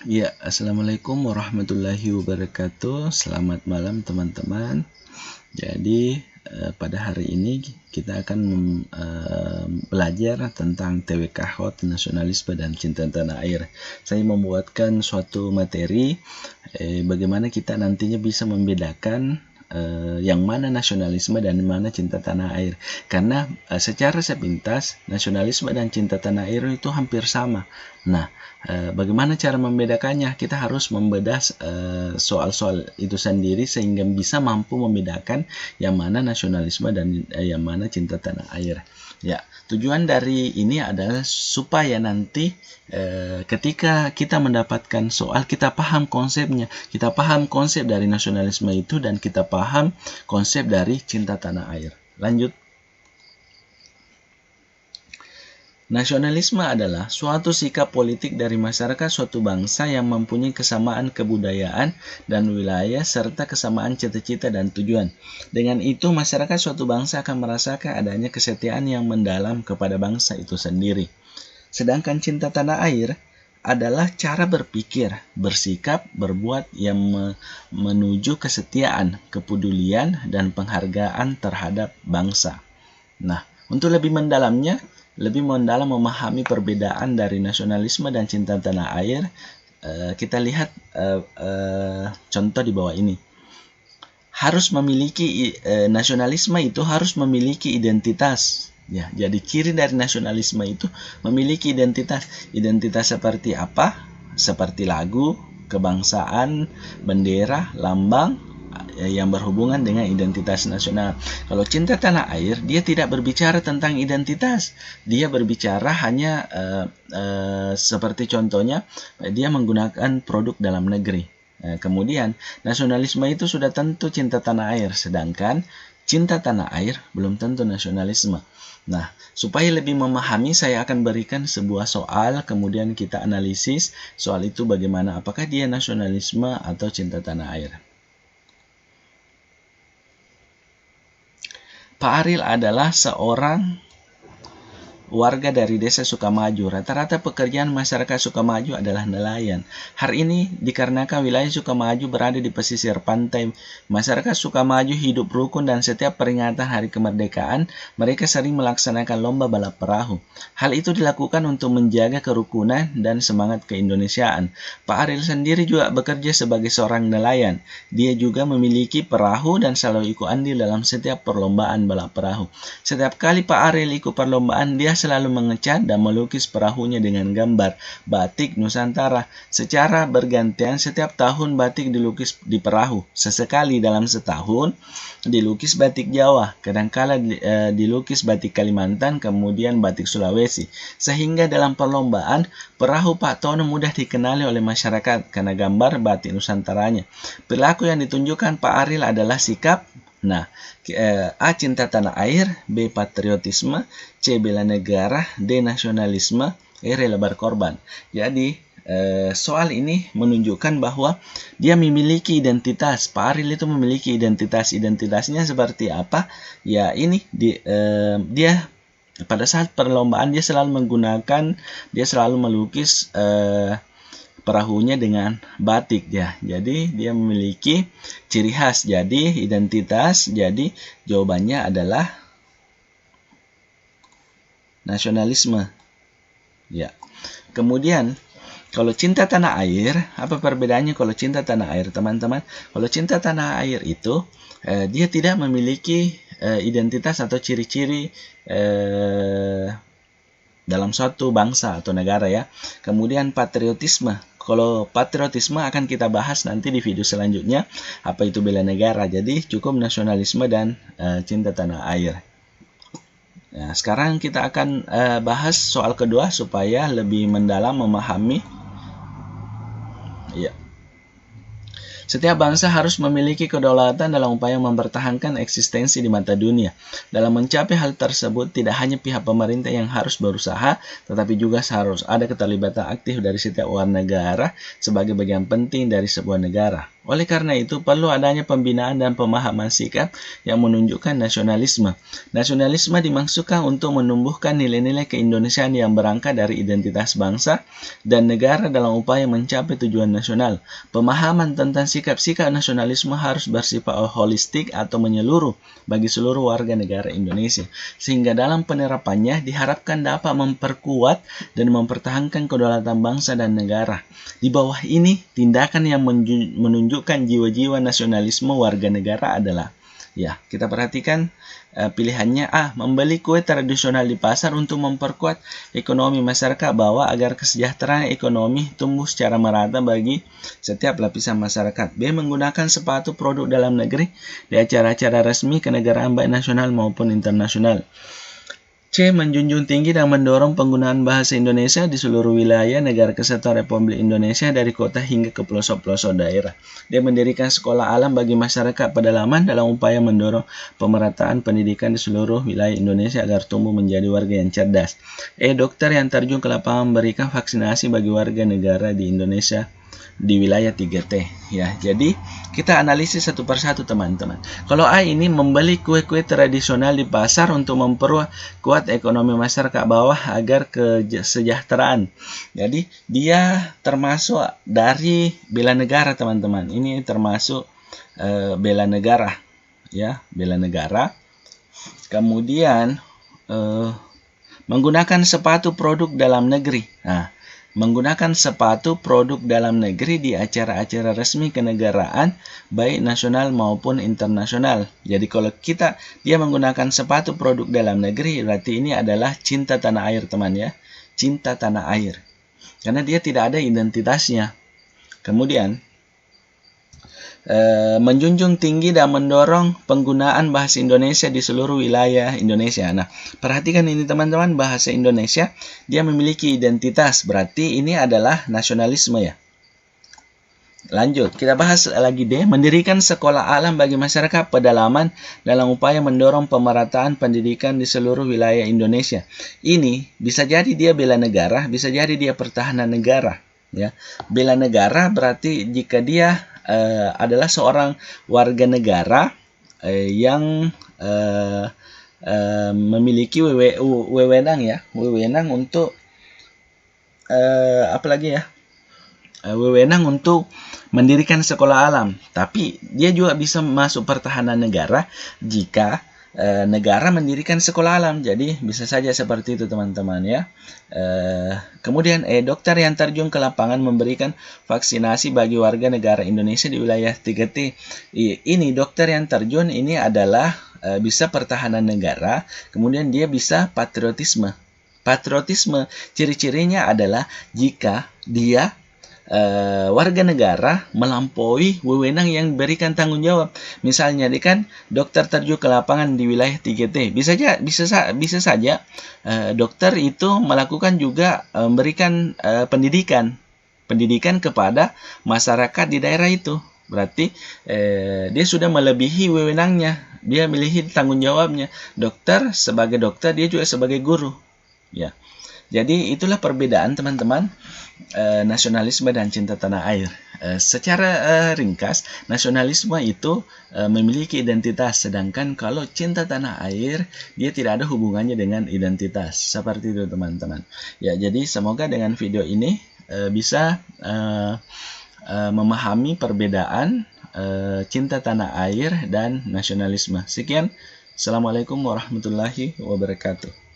Ya, Assalamualaikum warahmatullahi wabarakatuh. Selamat malam teman-teman. Jadi pada hari ini kita akan belajar tentang TWK HOT, nasionalisme dan cinta tanah air. Saya membuatkan suatu materi bagaimana kita nantinya bisa membedakan yang mana nasionalisme dan mana cinta tanah air. Karena secara sepintas nasionalisme dan cinta tanah air itu hampir sama. Nah, bagaimana cara membedakannya? Kita harus membedah soal-soal itu sendiri sehingga bisa mampu membedakan yang mana nasionalisme dan yang mana cinta tanah air. Ya, tujuan dari ini adalah supaya nanti ketika kita mendapatkan soal, kita paham konsepnya, kita paham konsep dari nasionalisme itu, dan kita paham konsep dari cinta tanah air. Lanjut. Nasionalisme adalah suatu sikap politik dari masyarakat suatu bangsa yang mempunyai kesamaan kebudayaan dan wilayah serta kesamaan cita-cita dan tujuan. Dengan itu, masyarakat suatu bangsa akan merasakan adanya kesetiaan yang mendalam kepada bangsa itu sendiri. Sedangkan cinta tanah air adalah cara berpikir, bersikap, berbuat yang menuju kesetiaan, kepedulian, dan penghargaan terhadap bangsa. Nah, untuk lebih mendalam memahami perbedaan dari nasionalisme dan cinta tanah air, kita lihat contoh di bawah ini. Nasionalisme itu harus memiliki identitas. Ya, jadi ciri dari nasionalisme itu memiliki identitas. Identitas seperti apa? Seperti lagu, kebangsaan, bendera, lambang, yang berhubungan dengan identitas nasional. Kalau cinta tanah air, dia tidak berbicara tentang identitas. Dia berbicara hanya seperti contohnya, dia menggunakan produk dalam negeri. Kemudian, nasionalisme itu sudah tentu cinta tanah air, sedangkan cinta tanah air belum tentu nasionalisme. Nah, supaya lebih memahami, saya akan berikan sebuah soal, kemudian kita analisis soal itu bagaimana, apakah dia nasionalisme atau cinta tanah air. Pak Aril adalah seorang warga dari desa Sukamaju. Rata-rata pekerjaan masyarakat Sukamaju adalah nelayan. Hal ini dikarenakan wilayah Sukamaju berada di pesisir pantai. Masyarakat Sukamaju hidup rukun dan setiap peringatan hari kemerdekaan, mereka sering melaksanakan lomba balap perahu. Hal itu dilakukan untuk menjaga kerukunan dan semangat keindonesiaan. Pak Aril sendiri juga bekerja sebagai seorang nelayan. Dia juga memiliki perahu dan selalu ikut andil dalam setiap perlombaan balap perahu. Setiap kali Pak Aril ikut perlombaan, dia selalu mengecat dan melukis perahunya dengan gambar batik Nusantara. Secara bergantian, setiap tahun batik dilukis di perahu. Sesekali dalam setahun dilukis batik Jawa, kadangkala dilukis batik Kalimantan, kemudian batik Sulawesi. Sehingga dalam perlombaan, perahu Pak Tono mudah dikenali oleh masyarakat karena gambar batik Nusantaranya. Perilaku yang ditunjukkan Pak Aril adalah sikap. Nah, A. Cinta tanah air, B. Patriotisme, C. Bela negara, D. Nasionalisme, E. Rela berkorban. Jadi, soal ini menunjukkan bahwa dia memiliki identitas. Pak Aril itu memiliki identitas. Identitasnya seperti apa? Ya, ini dia pada saat perlombaan dia selalu melukis perahunya dengan batik ya. Jadi dia memiliki ciri khas. Jadi identitas. Jadi jawabannya adalah nasionalisme. Ya. Kemudian kalau cinta tanah air, apa perbedaannya kalau cinta tanah air, teman-teman? Kalau cinta tanah air itu dia tidak memiliki identitas atau ciri-ciri dalam suatu bangsa atau negara ya. Kemudian patriotisme. Kalau patriotisme akan kita bahas nanti di video selanjutnya, apa itu bela negara. Jadi cukup nasionalisme dan cinta tanah air. Nah, sekarang kita akan bahas soal kedua supaya lebih mendalam memahami. Ya. Setiap bangsa harus memiliki kedaulatan dalam upaya mempertahankan eksistensi di mata dunia. Dalam mencapai hal tersebut, tidak hanya pihak pemerintah yang harus berusaha, tetapi juga harus ada keterlibatan aktif dari setiap warga negara sebagai bagian penting dari sebuah negara. Oleh karena itu, perlu adanya pembinaan dan pemahaman sikap yang menunjukkan nasionalisme. Nasionalisme dimaksudkan untuk menumbuhkan nilai-nilai keindonesiaan yang berangkat dari identitas bangsa dan negara dalam upaya mencapai tujuan nasional. Pemahaman tentang sikap-sikap nasionalisme harus bersifat holistik atau menyeluruh bagi seluruh warga negara Indonesia, sehingga dalam penerapannya diharapkan dapat memperkuat dan mempertahankan kedaulatan bangsa dan negara. Di bawah ini, tindakan yang menunjukkan jiwa-jiwa nasionalisme warga negara adalah, ya, kita perhatikan pilihannya A. Membeli kue tradisional di pasar untuk memperkuat ekonomi masyarakat bawah agar kesejahteraan ekonomi tumbuh secara merata bagi setiap lapisan masyarakat. B. Menggunakan sepatu produk dalam negeri di acara-acara resmi kenegaraan baik nasional maupun internasional. C. Menjunjung tinggi dan mendorong penggunaan bahasa Indonesia di seluruh wilayah Negara Kesatuan Republik Indonesia dari kota hingga ke pelosok-pelosok daerah. Dia mendirikan sekolah alam bagi masyarakat pedalaman dalam upaya mendorong pemerataan pendidikan di seluruh wilayah Indonesia agar tumbuh menjadi warga yang cerdas. E. Dokter yang terjun ke lapangan memberikan vaksinasi bagi warga negara di Indonesia di wilayah 3T, ya. Jadi kita analisis satu persatu, teman-teman. Kalau A ini membeli kue-kue tradisional di pasar untuk memperkuat ekonomi masyarakat bawah agar kesejahteraan. Jadi dia termasuk dari bela negara, teman-teman. Ini termasuk bela negara, ya, bela negara. Kemudian menggunakan sepatu produk dalam negeri. Nah, menggunakan sepatu produk dalam negeri di acara-acara resmi kenegaraan baik nasional maupun internasional. Jadi kalau dia menggunakan sepatu produk dalam negeri, berarti ini adalah cinta tanah air, teman, ya. Cinta tanah air. Karena dia tidak ada identitasnya. Kemudian menjunjung tinggi dan mendorong penggunaan bahasa Indonesia di seluruh wilayah Indonesia. Nah, perhatikan ini, teman-teman, bahasa Indonesia dia memiliki identitas, berarti ini adalah nasionalisme, ya. Lanjut, kita bahas lagi D. Mendirikan sekolah alam bagi masyarakat pedalaman dalam upaya mendorong pemerataan pendidikan di seluruh wilayah Indonesia. Ini bisa jadi dia bela negara, bisa jadi dia pertahanan negara, ya. Bela negara berarti jika dia adalah seorang warga negara yang memiliki wewenang, ya, wewenang untuk wewenang untuk mendirikan sekolah alam. Tapi dia juga bisa masuk pertahanan negara jika negara mendirikan sekolah alam. Jadi bisa saja seperti itu, teman-teman, ya. Kemudian dokter yang terjun ke lapangan memberikan vaksinasi bagi warga negara Indonesia di wilayah 3T. Ini dokter yang terjun ini adalah bisa pertahanan negara, kemudian dia bisa patriotisme. Patriotisme ciri-cirinya adalah jika dia warga negara melampaui wewenang yang diberikan tanggung jawab. Misalnya, dia kan dokter terjun ke lapangan di wilayah 3T. Bisa saja dokter itu melakukan juga memberikan pendidikan kepada masyarakat di daerah itu. Berarti dia sudah melebihi wewenangnya. Dia melebihi tanggung jawabnya. Dokter sebagai dokter, dia juga sebagai guru, ya. Jadi itulah perbedaan, teman-teman, nasionalisme dan cinta tanah air. Secara ringkas, nasionalisme itu memiliki identitas, sedangkan kalau cinta tanah air, dia tidak ada hubungannya dengan identitas. Seperti itu, teman-teman. Ya, jadi semoga dengan video ini bisa memahami perbedaan cinta tanah air dan nasionalisme. Sekian. Assalamualaikum warahmatullahi wabarakatuh.